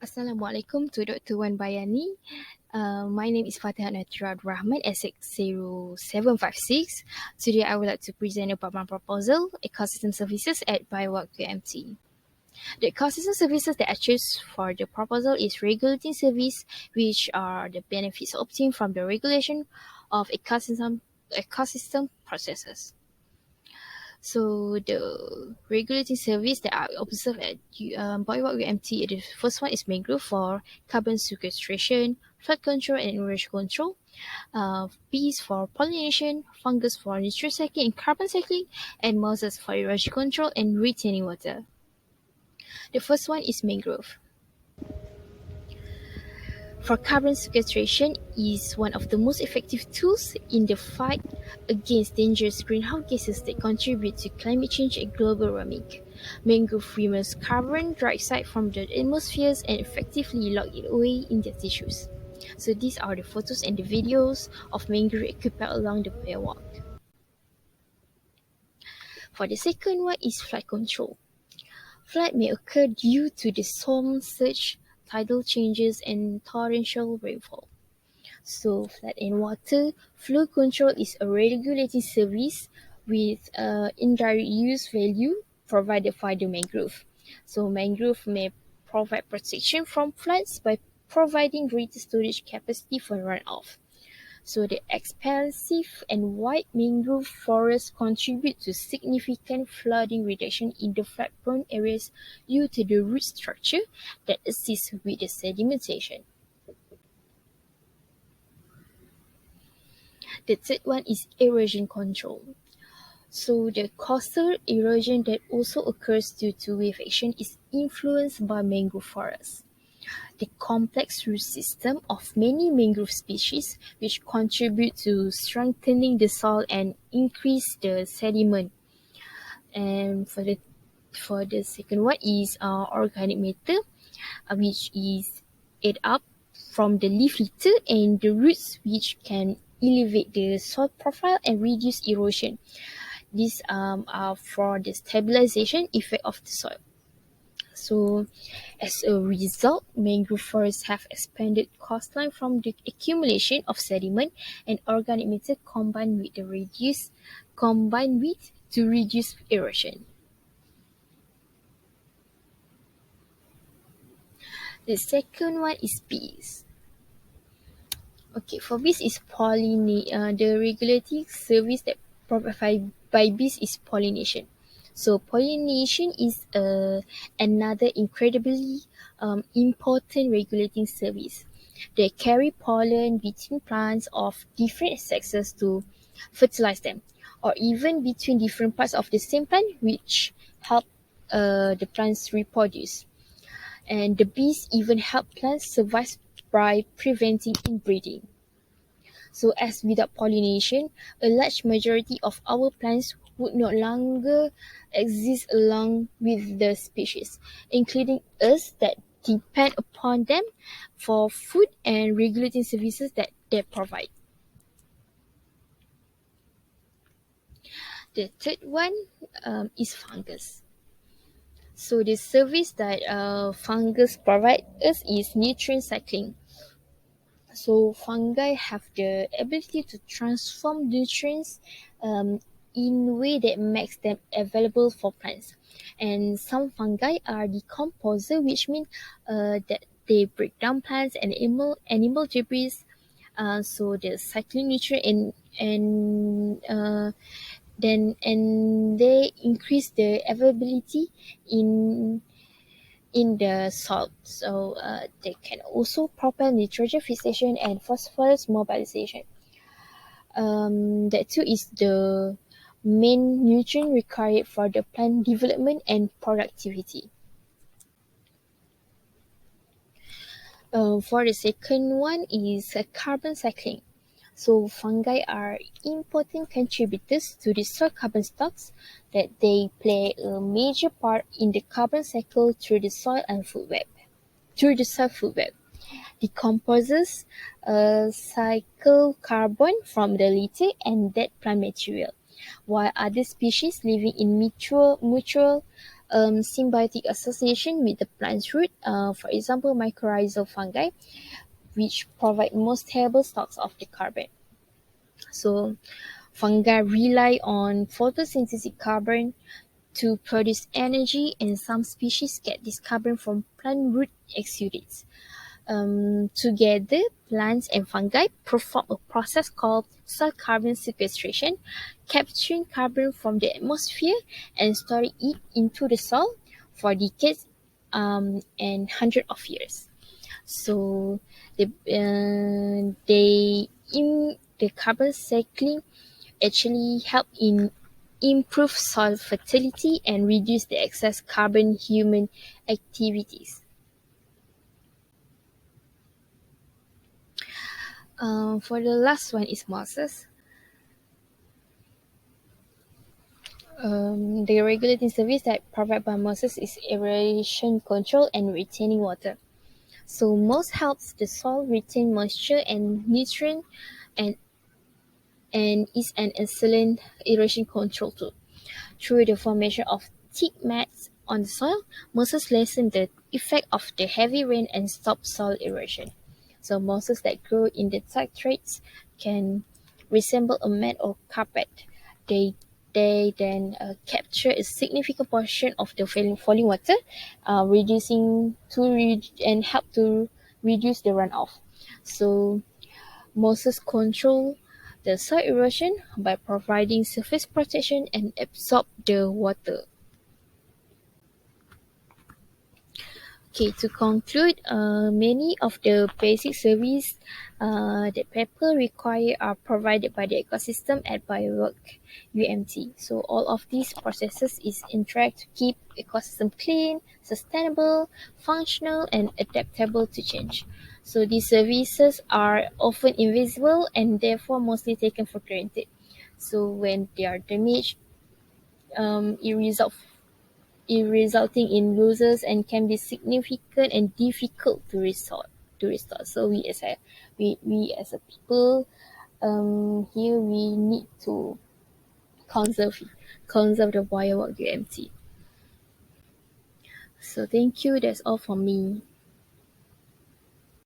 Assalamualaikum to Dr. Wan Bayani. My name is FATEHAH RAHMAN S60756. Today I would like to present about my proposal, Ecosystem Services at BioWalk UMT. The ecosystem services that I choose for the proposal is regulating service, which are the benefits obtained from the regulation of ecosystem processes. So the regulating service that I observe at BioWalk UMT, the first one is mangrove for carbon sequestration, flood control and erosion control. Bees for pollination, fungus for nutrient cycling and carbon cycling, and mosses for erosion control and retaining water. The first one is mangrove. For carbon sequestration is one of the most effective tools in the fight against dangerous greenhouse gases that contribute to climate change and global warming. Mangrove removes carbon dioxide from the atmosphere and effectively lock it away in their tissues. So these are the photos and the videos of mangrove equipped along the BioWalk. For the second one is flood control. Flood may occur due to the storm surge, tidal changes, and torrential rainfall. So, flood and water flow control is a regulating service with indirect use value provided by the mangrove. So, mangrove may provide protection from floods by providing greater storage capacity for runoff. So the expansive and wide mangrove forests contribute to significant flooding reduction in the flood-prone areas due to the root structure that assists with the sedimentation. The third one is erosion control. So the coastal erosion that also occurs due to wave action is influenced by mangrove forests. The complex root system of many mangrove species which contribute to strengthening the soil and increase the sediment. And for the second one is organic matter, which is ate up from the leaf litter and the roots, which can elevate the soil profile and reduce erosion. These are for the stabilization effect of the soil. So, as a result, mangrove forests have expanded coastline from the accumulation of sediment and organic matter combined to reduce erosion. The second one is bees. Okay, for bees is the regulating service that provided by bees is pollination. So pollination is another incredibly important regulating service. They carry pollen between plants of different sexes to fertilize them, or even between different parts of the same plant, which help the plants reproduce. And the bees even help plants survive by preventing inbreeding. So as without pollination, a large majority of our plants would no longer exist along with the species, including us that depend upon them for food and regulating services that they provide. The third one is fungus. So the service that fungus provide us is nutrient cycling. So fungi have the ability to transform nutrients in a way that makes them available for plants. And some fungi are decomposer, which means that they break down plants and animal debris. So the cycling nutrient and they increase the availability in the soil. So they can also propel nitrogen fixation and phosphorus mobilization. That too is the main nutrient required for the plant development and productivity. For the second one is carbon cycling. So fungi are important contributors to the soil carbon stocks that they play a major part in the carbon cycle through the soil food web. Decomposers cycle carbon from the litter and dead plant material, while other species living in mutual symbiotic association with the plant's root, for example, mycorrhizal fungi, which provide most stable stocks of the carbon. So fungi rely on photosynthetic carbon to produce energy, and some species get this carbon from plant root exudates. Together, plants and fungi perform a process called soil carbon sequestration, capturing carbon from the atmosphere and storing it into the soil for decades and hundreds of years. So the carbon cycling actually help in improve soil fertility and reduce the excess carbon human activities. For the last one is mosses. The regulating service that provided by mosses is aeration control and retaining water. So moss helps the soil retain moisture and nutrient, and is an excellent erosion control tool. Through the formation of thick mats on the soil, mosses lessen the effect of the heavy rain and stop soil erosion. So mosses that grow in the tight traits can resemble a mat or carpet. They they then capture a significant portion of the falling water, reducing and help to reduce the runoff. So mosses control the soil erosion by providing surface protection and absorb the water. Okay, to conclude, many of the basic services that people require are provided by the ecosystem at BioWalk UMT. So all of these processes is interact to keep ecosystem clean, sustainable, functional, and adaptable to change. So these services are often invisible and therefore mostly taken for granted. So when they are damaged, it resulting in losses and can be significant and difficult to restore. So we as a people, here we need to conserve conserve the BioWalk UMT. So thank you. That's all from me.